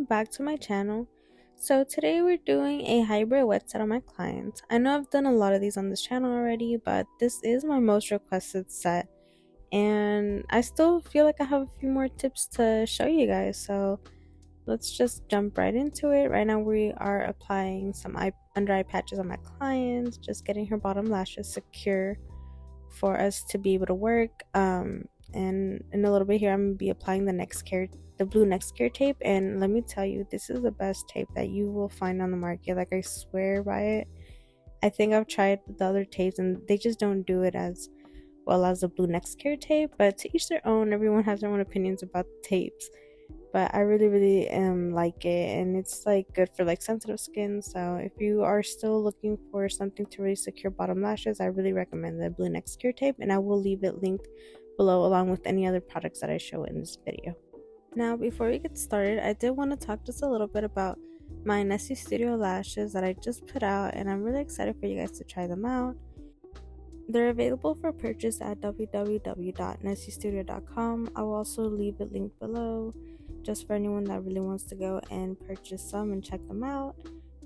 back to my channel. So today we're doing a hybrid wet set on my clients. I know I've done a lot of these on this channel already, but this is my most requested set, and I still feel like I have a few more tips to show you guys. So let's just jump right into it. Right now we are applying some under eye patches on my clients, just getting her bottom lashes secure for us to be able to work. And in a little bit here, I'm gonna be applying the blue next care tape. And let me tell you, this is the best tape that you will find on the market. Like, I swear by it. I think I've tried the other tapes and they just don't do it as well as the blue next care tape. But to each their own. Everyone has their own opinions about the tapes. But I really like it, and it's like good for like sensitive skin. So if you are still looking for something to really secure bottom lashes, I really recommend the blue next cure tape, and I will leave it linked below along with any other products that I show in this video. Now before we get started, I did want to talk just a little bit about my Nessie Studio lashes that I just put out, and I'm really excited for you guys to try them out. They're available for purchase at www.nessiestudio.com. I will also leave it linked below just for anyone that really wants to go and purchase some and check them out.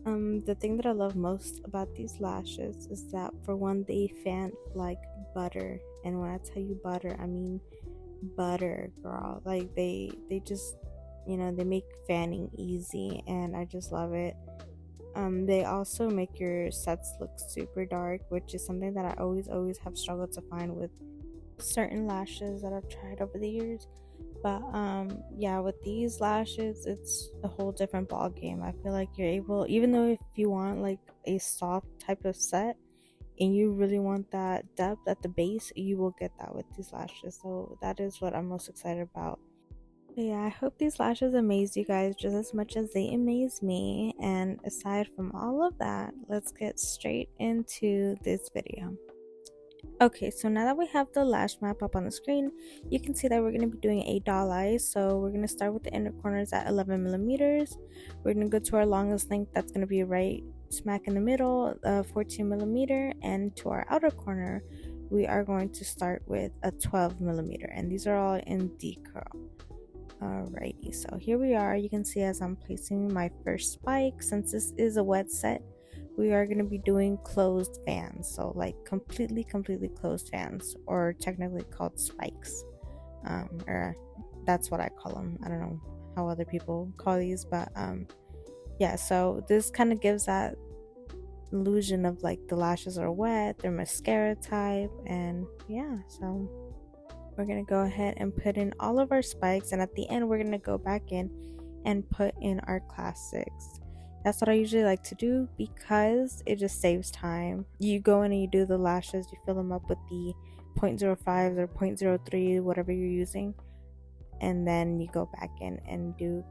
The thing that I love most about these lashes is that, for one, they fan like butter. And when I tell you butter, I mean butter, girl. Like they just, they make fanning easy, and I just love it. They also make your sets look super dark, which is something that I always have struggled to find with certain lashes that I've tried over the years. But yeah, with these lashes, it's a whole different ball game. I feel like you're able, even though if you want like a soft type of set and you really want that depth at the base, you will get that with these lashes. So that is what I'm most excited about. But yeah, I hope these lashes amaze you guys just as much as they amaze me. And aside from all of that, let's get straight into this video. Okay, so now that we have the lash map up on the screen, you can see that we're going to be doing a doll eyes. So we're going to start with the inner corners at 11 millimeters. We're going to go to our longest length, that's going to be right smack in the middle, 14 millimeter, and to our outer corner, we are going to start with a 12 millimeter, and these are all in decurl. Alrighty, so here we are. You can see as I'm placing my first spike, since this is a wet set, we are going to be doing closed fans. So like completely closed fans, or technically called spikes. Or that's what I call them. I don't know how other people call these, but yeah, so this kind of gives that illusion of like the lashes are wet, they're mascara type, and yeah, so we're going to go ahead and put in all of our spikes, and at the end we're going to go back in and put in our classics. That's what I usually like to do because it just saves time. You go in and you do the lashes, you fill them up with the 0.05s or 0.03, whatever you're using, and then you go back in and do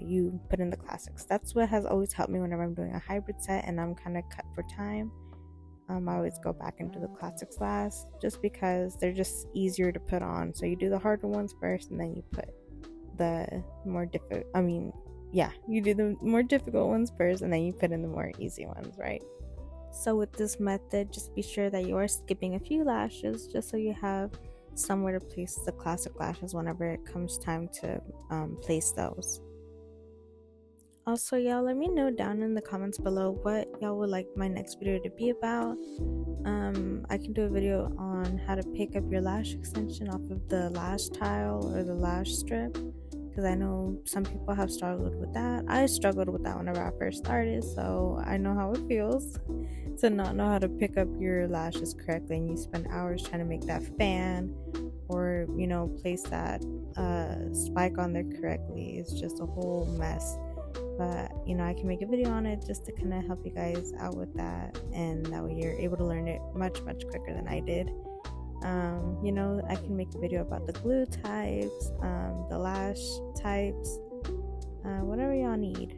you put in the classics. That's what has always helped me whenever I'm doing a hybrid set and I'm kind of cut for time. I always go back and do the classics last, just because they're just easier to put on. So you do the harder ones first, and then you put the more difficult, you do the more difficult ones first, and then you put in the more easy ones, right? So with this method, just be sure that you are skipping a few lashes, just so you have somewhere to place the classic lashes whenever it comes time to place those. Also, y'all, let me know down in the comments below what y'all would like my next video to be about. I can do a video on how to pick up your lash extension off of the lash tile or the lash strip, because I know some people have struggled with that. I struggled with that whenever I first started, so I know how it feels to not know how to pick up your lashes correctly, and you spend hours trying to make that fan or place that spike on there correctly. It's just a whole mess. But I can make a video on it just to kind of help you guys out with that, and that way you're able to learn it much quicker than I did. I can make a video about the glue types, the lash types, whatever y'all need,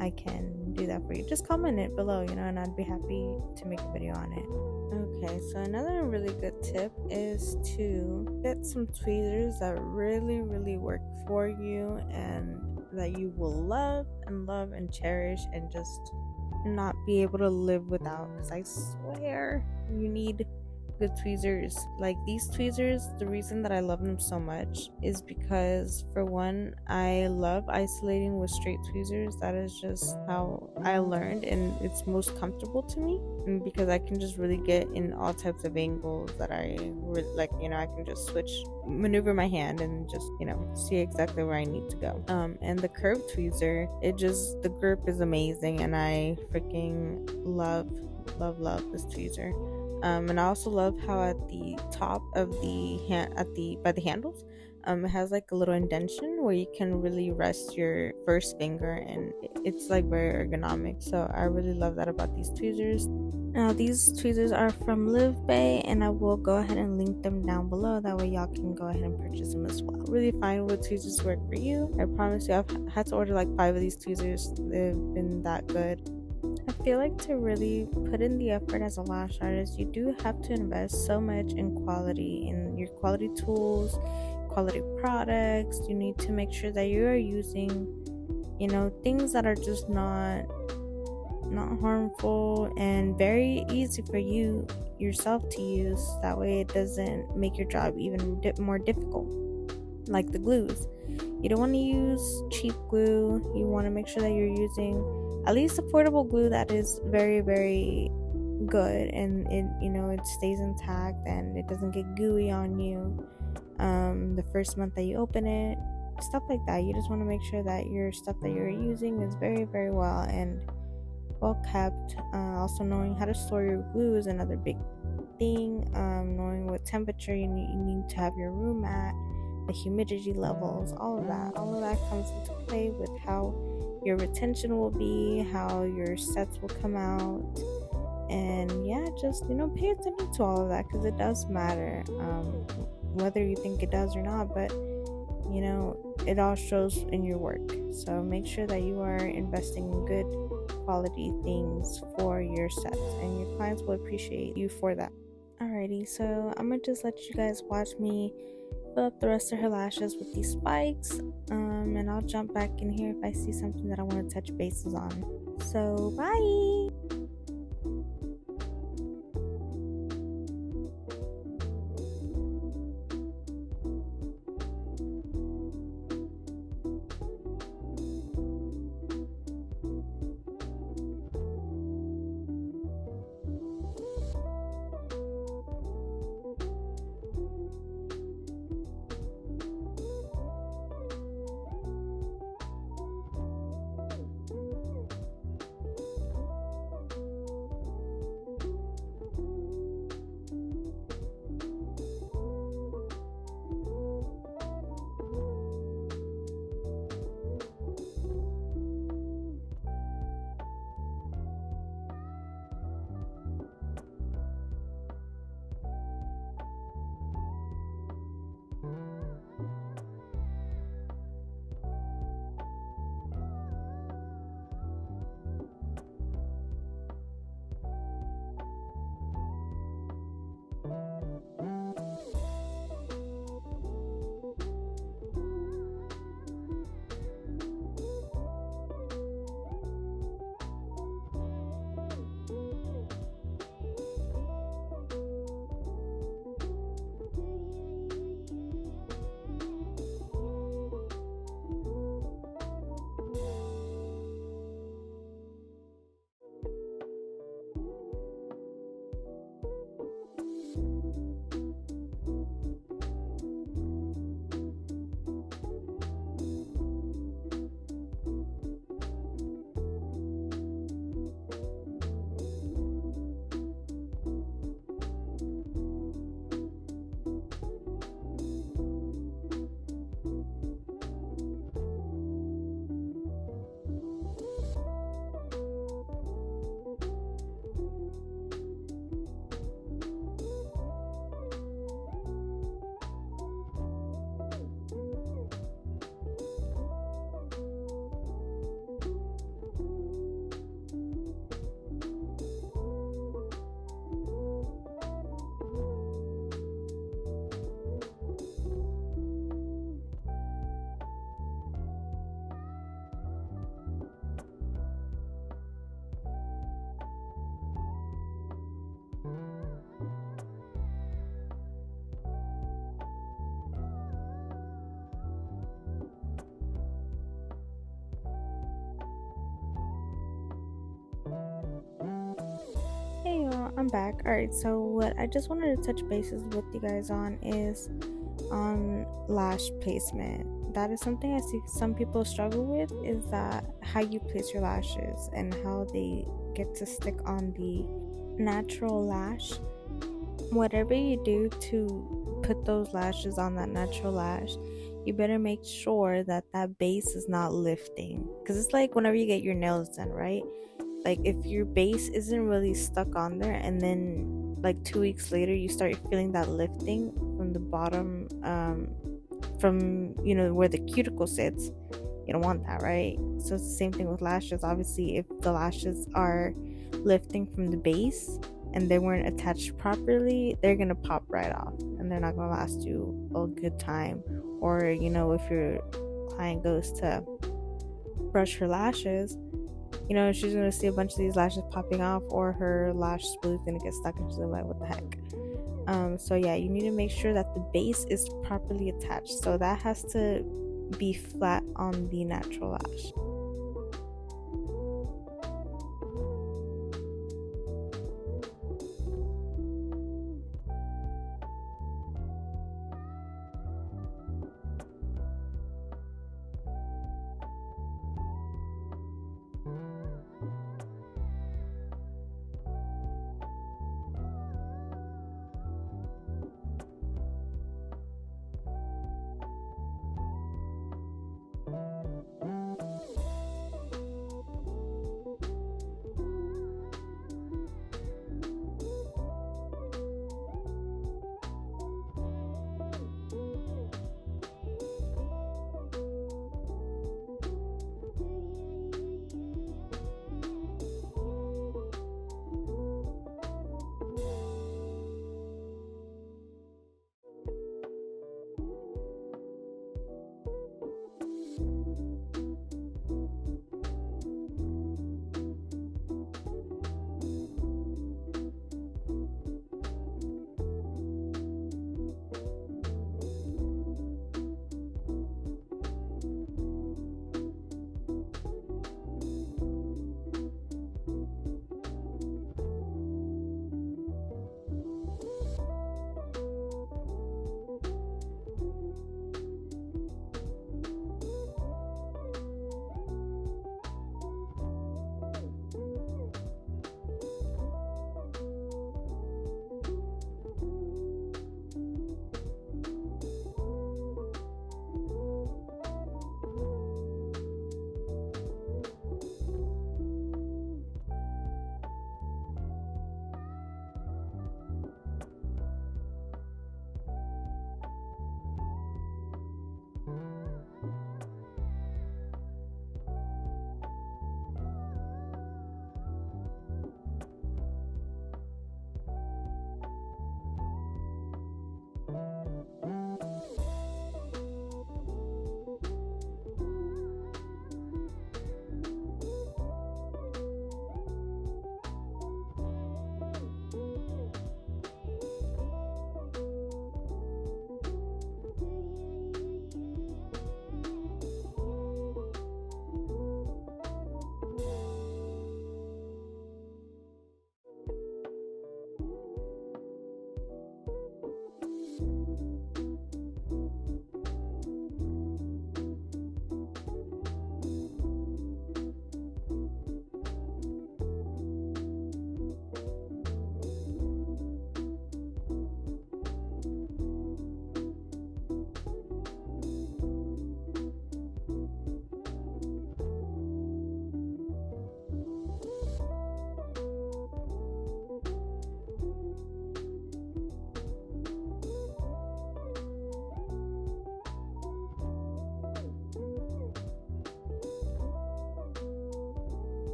I can do that for you. Just comment it below, and I'd be happy to make a video on it. Okay, so another really good tip is to get some tweezers that really work for you and that you will love and cherish and just not be able to live without, because I swear you need good tweezers. Like these tweezers, the reason that I love them so much is because, for one, I love isolating with straight tweezers. That is just how I learned, and it's most comfortable to me. And because I can just really get in all types of angles that I really like, I can just maneuver my hand and just, see exactly where I need to go. And the curved tweezer, the grip is amazing, and I freaking love this tweezer. And I also love how at the top of the hand, by the handles, it has like a little indentation where you can really rest your first finger, and it's like very ergonomic. So I really love that about these tweezers. Now these tweezers are from Live Bay, and I will go ahead and link them down below. That way y'all can go ahead and purchase them as well. Really find what tweezers work for you. I promise you, I've had to order like 5 of these tweezers. They've been that good. I feel like to really put in the effort as a lash artist, you do have to invest so much in your quality tools, quality products. You need to make sure that you are using, things that are just not harmful and very easy for you yourself to use. That way it doesn't make your job even more difficult. Like the glues, you don't want to use cheap glue. You want to make sure that you're using at least affordable glue that is very, very good, and it stays intact and it doesn't get gooey on you the first month that you open it, stuff like that. You just want to make sure that your stuff that you're using is very, very well and well kept. Also, knowing how to store your glue is another big thing. Knowing what temperature you need to have your room at, the humidity levels, all of that comes into play with how your retention will be, how your sets will come out. And just pay attention to all of that, because it does matter, whether you think it does or not. But it all shows in your work. So make sure that you are investing in good quality things for your sets, and your clients will appreciate you for that. Alrighty, so I'm gonna just let you guys watch me fill up the rest of her lashes with these spikes, and I'll jump back in here if I see something that I want to touch bases on. So bye. I'm back. Alright, so what I just wanted to touch bases with you guys on is on lash placement. That is something I see some people struggle with, is that how you place your lashes and how they get to stick on the natural lash. Whatever you do to put those lashes on that natural lash, you better make sure that that base is not lifting, because it's like whenever you get your nails done, right? Like if your base isn't really stuck on there and then like 2 weeks later you start feeling that lifting from the bottom, from where the cuticle sits, you don't want that, right? So it's the same thing with lashes. Obviously, if the lashes are lifting from the base and they weren't attached properly, they're gonna pop right off and they're not gonna last you a good time. Or if your client goes to brush her lashes, she's gonna see a bunch of these lashes popping off, or her lash spool is gonna get stuck and she's like, what the heck? So yeah, you need to make sure that the base is properly attached. So that has to be flat on the natural lash.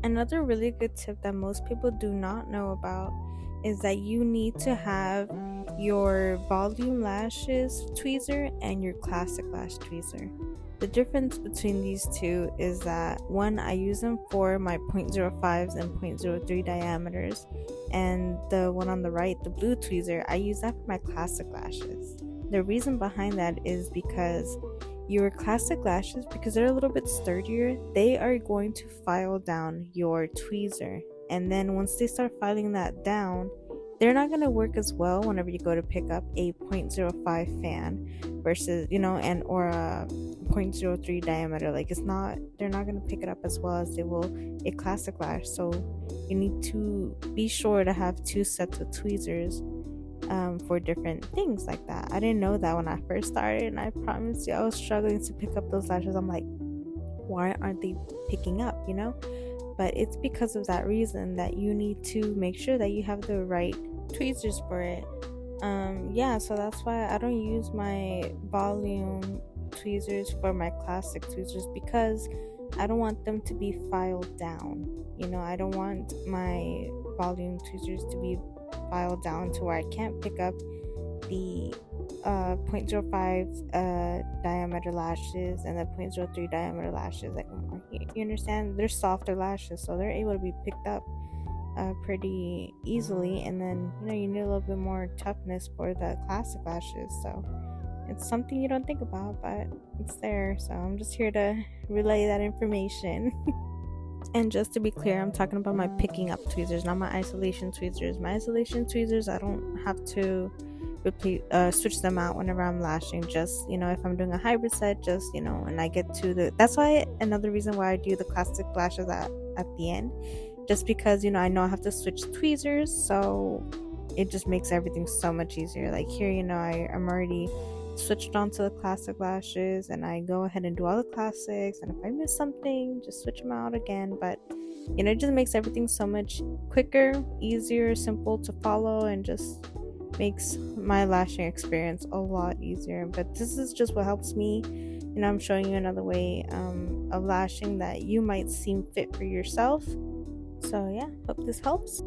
Another really good tip that most people do not know about is that you need to have your volume lashes tweezer and your classic lash tweezer. The difference between these two is that one, I use them for my 0.05s and 0.03 diameters, and the one on the right, the blue tweezer, I use that for my classic lashes. The reason behind that is because your classic lashes, because they're a little bit sturdier, they are going to file down your tweezer. And then once they start filing that down, they're not going to work as well whenever you go to pick up a 0.05 fan versus, and or a 0.03 diameter. Like, they're not going to pick it up as well as they will a classic lash. So you need to be sure to have two sets of tweezers for different things like that. I didn't know that when I first started, and I promise you, I was struggling to pick up those lashes. I'm like, why aren't they picking up, But it's because of that reason that you need to make sure that you have the right tweezers for it. So that's why I don't use my volume tweezers for my classic tweezers, because I don't want them to be filed down. I don't want my volume tweezers to be filed down to where I can't pick up the 0.05 diameter lashes and the 0.03 diameter lashes. Like, you understand? They're softer lashes, so they're able to be picked up pretty easily. And then you need a little bit more toughness for the classic lashes. So it's something you don't think about, but it's there. So I'm just here to relay that information. And just to be clear, I'm talking about my picking up tweezers, not my isolation tweezers. My isolation tweezers, I don't have to switch them out whenever I'm lashing. Just, if I'm doing a hybrid set, just, and I get to that's why another reason why I do the classic lashes at the end. Just because, I know I have to switch tweezers, so it just makes everything so much easier. Like here, I'm already switched on to the classic lashes, and I go ahead and do all the classics, and if I miss something, just switch them out again. But it just makes everything so much quicker, easier, simple to follow, and just makes my lashing experience a lot easier. But this is just what helps me. I'm showing you another way of lashing that you might seem fit for yourself. So yeah, hope this helps.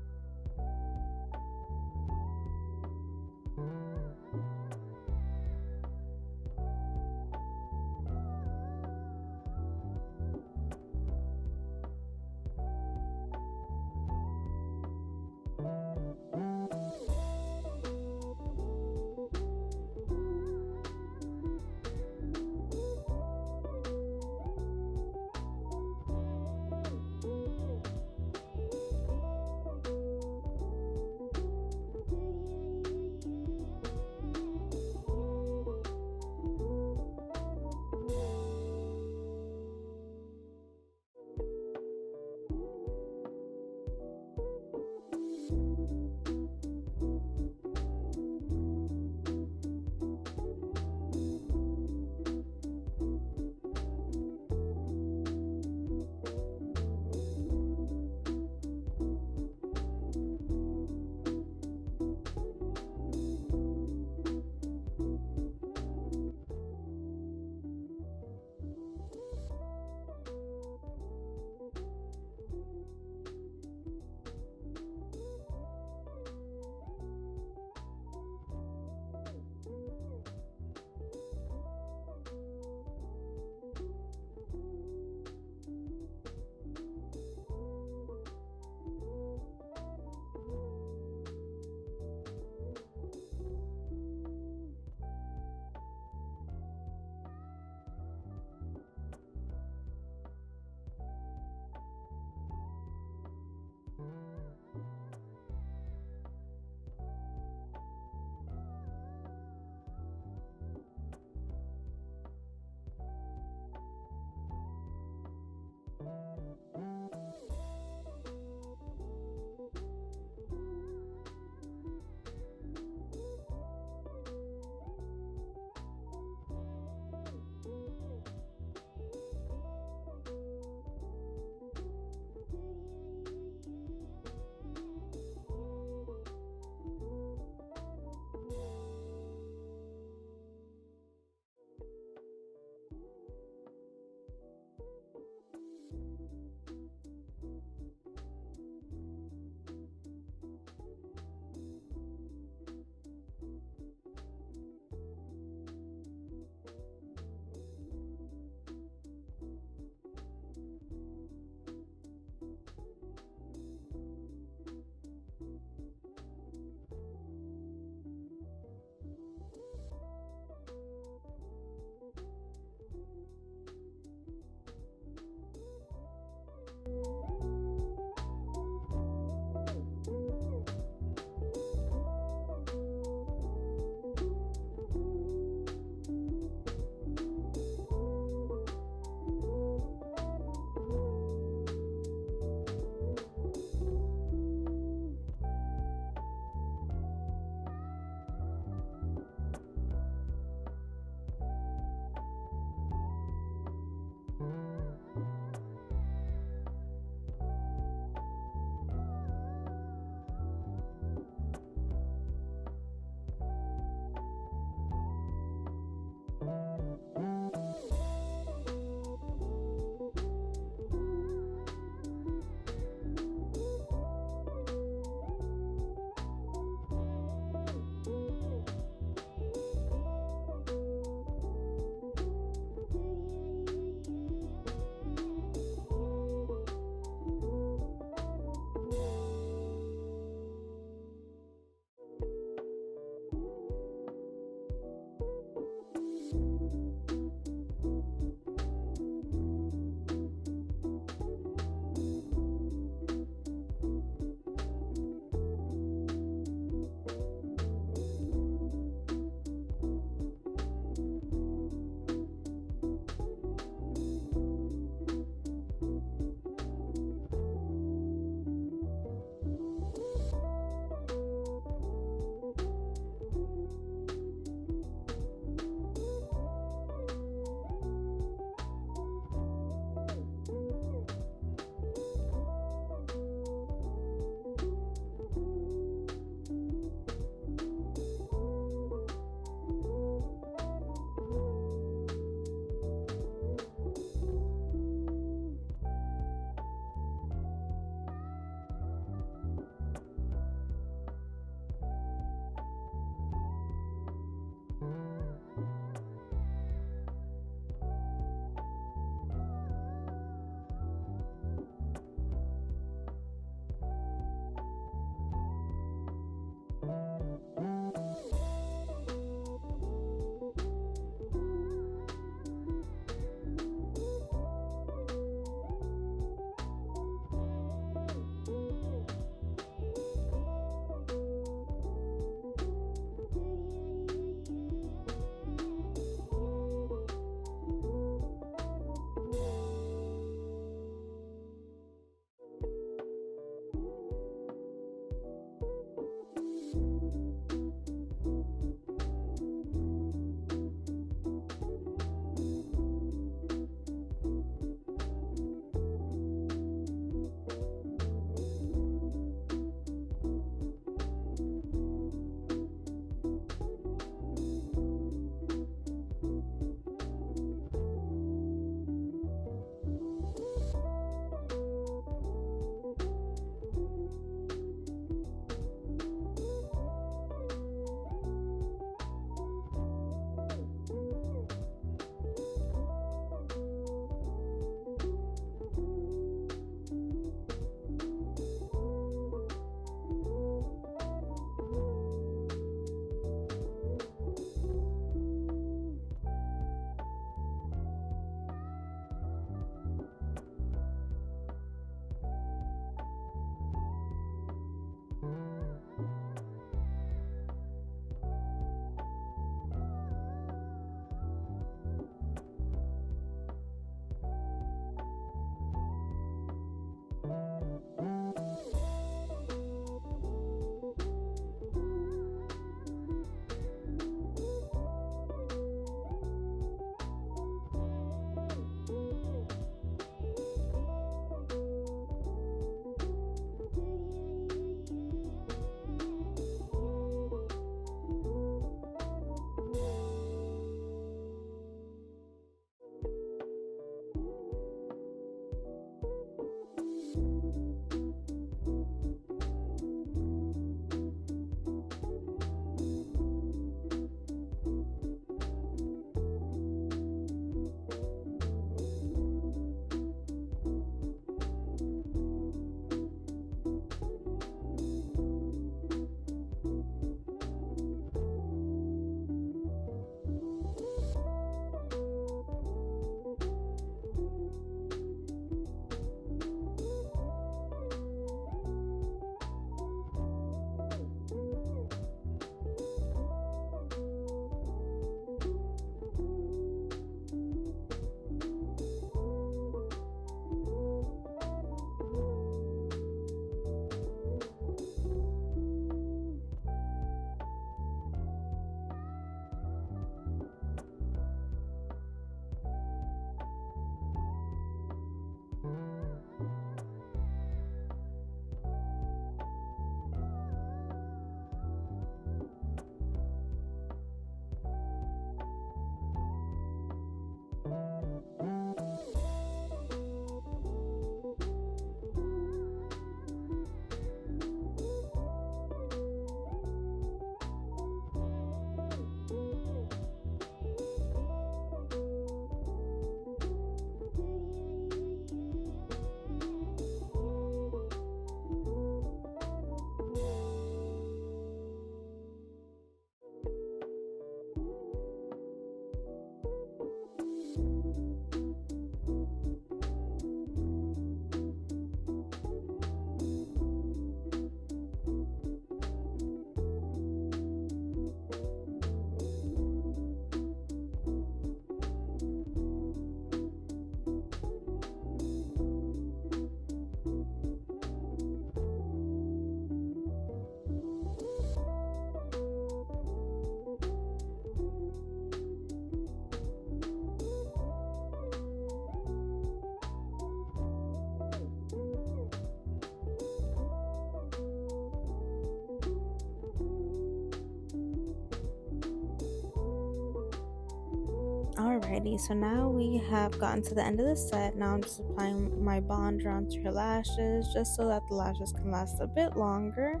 Alrighty, so now we have gotten to the end of the set. Now I'm just applying my bonder onto her lashes just so that the lashes can last a bit longer.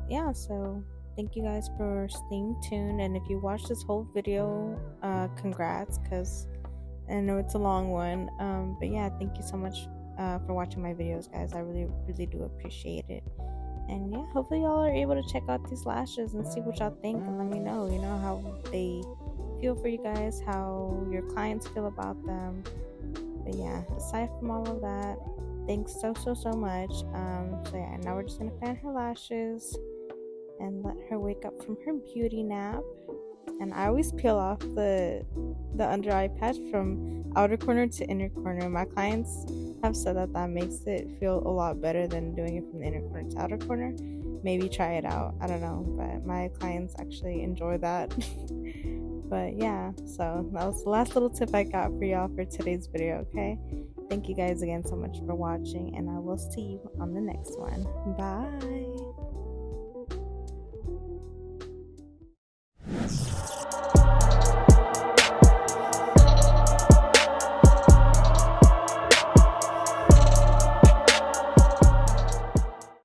Yeah, so thank you guys for staying tuned, and if you watched this whole video, congrats, because I know it's a long one. But yeah, thank you so much for watching my videos, guys. I really do appreciate it. And yeah, hopefully y'all are able to check out these lashes and see what y'all think, and let me know, how they feel for you guys, how your clients feel about them. But yeah, aside from all of that, thanks so much. So yeah, now we're just gonna fan her lashes and let her wake up from her beauty nap. And I always peel off the under eye patch from outer corner to inner corner. My clients have said that makes it feel a lot better than doing it from the inner corner to outer corner. Maybe try it out, I don't know, but my clients actually enjoy that. But yeah, so that was the last little tip I got for y'all for today's video. Okay, thank you guys again so much for watching, and I will see you on the next one. Bye.